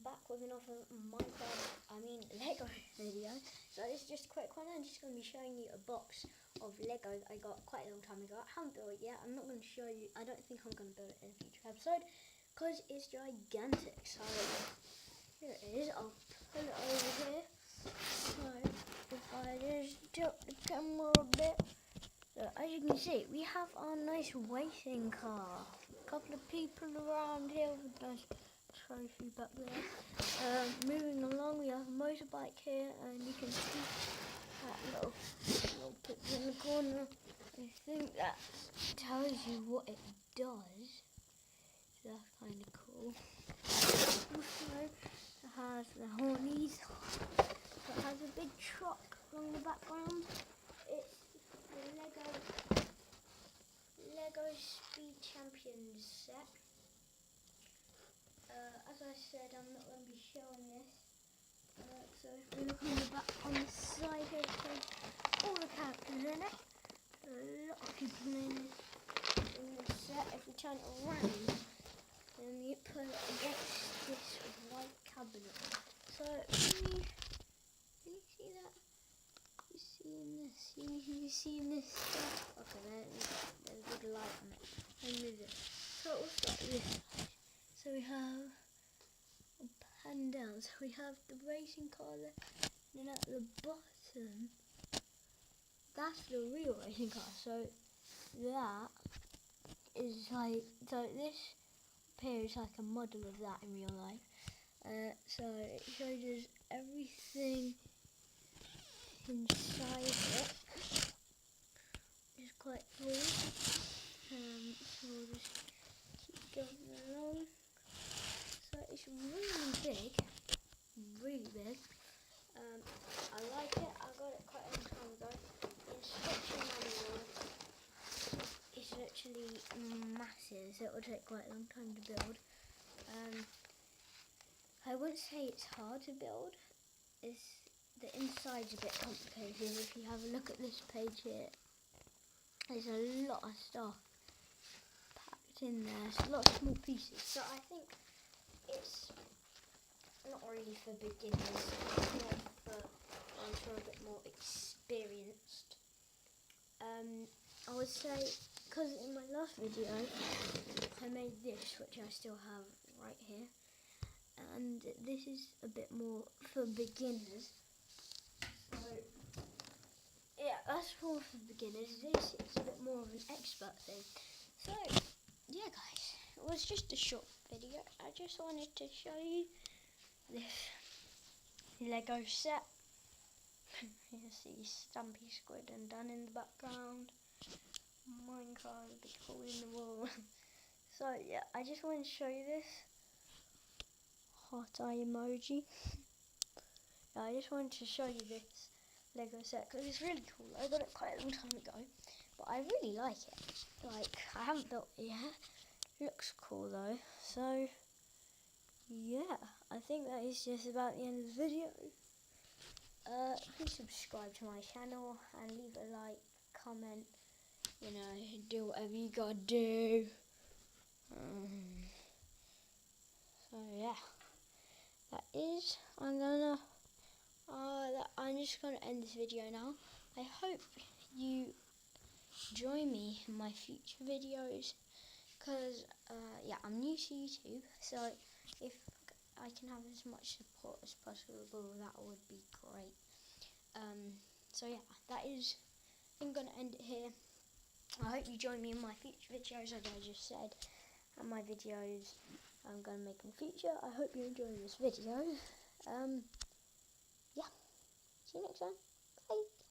back with another Lego video. So this is just a quick one. I'm just going to be showing you a box of Lego that I got quite a long time ago. I haven't built it yet. I'm not going to show you. I don't think I'm going to build it in a future episode because it's gigantic. So here it is. I'll put it over here. So if I just tilt the camera a bit. So as you can see, we have our nice racing car. A couple of people around here with a nice trophy back there. Moving along, we have a motorbike here, and you can see that little picture in the corner. I think that tells you what it does. So that's kind of cool. Also, it has the hornies. It has a big truck along the background. It's the Lego Speed Champions set. As I said, I'm not going to be showing this. So if we look on the back, on the side here, it says all the characters in it. A lot of people in this set. If we turn it around, then you put it against this white cabinet. So can you see that? You see this stuff? Okay, there's a good light on it. Let me move it. So it will start with this. So we have up and down. So we have the racing car there, and then at the bottom, that's the real racing car. So that is this here is like a model of that in real life. So it shows us everything inside it. It's quite cool. So we'll just keep going along. So it's really big. I like it. I got it quite a long time ago. The instruction manual is literally massive, so it will take quite a long time to build. I wouldn't say it's hard to build. The inside's a bit complicated. If you have a look at this page here, there's a lot of stuff packed in there. There's a lot of small pieces. So I think it's not really for beginners. It's more for ones who are a bit more experienced. I would say, because in my last video, I made this, which I still have right here. And this is a bit more for beginners. So, yeah, that's all for beginners. This is a bit more of an expert thing. So, yeah guys, it was just a short video. I just wanted to show you this Lego set. You see Stumpy Squid and Dan in the background. Minecraft, a big hole in the wall. So yeah, I just wanted to show you this heart eye emoji. Yeah, I just wanted to show you this Lego set because it's really cool. I got it quite a long time ago, but I really like it. Like, I haven't built it yet. Looks cool though. So yeah, I think that is just about the end of the video. Please subscribe to my channel and leave a like, comment, do whatever you gotta do. So yeah, I'm just gonna end this video now. I hope you join me in my future videos, because yeah, I'm new to YouTube, so if I can have as much support as possible, that would be great. So yeah, I'm gonna end it here. I hope you join me in my future videos, as I just said, and my videos I'm gonna make in the future. I hope you enjoy this video. Yeah, see you next time. Bye.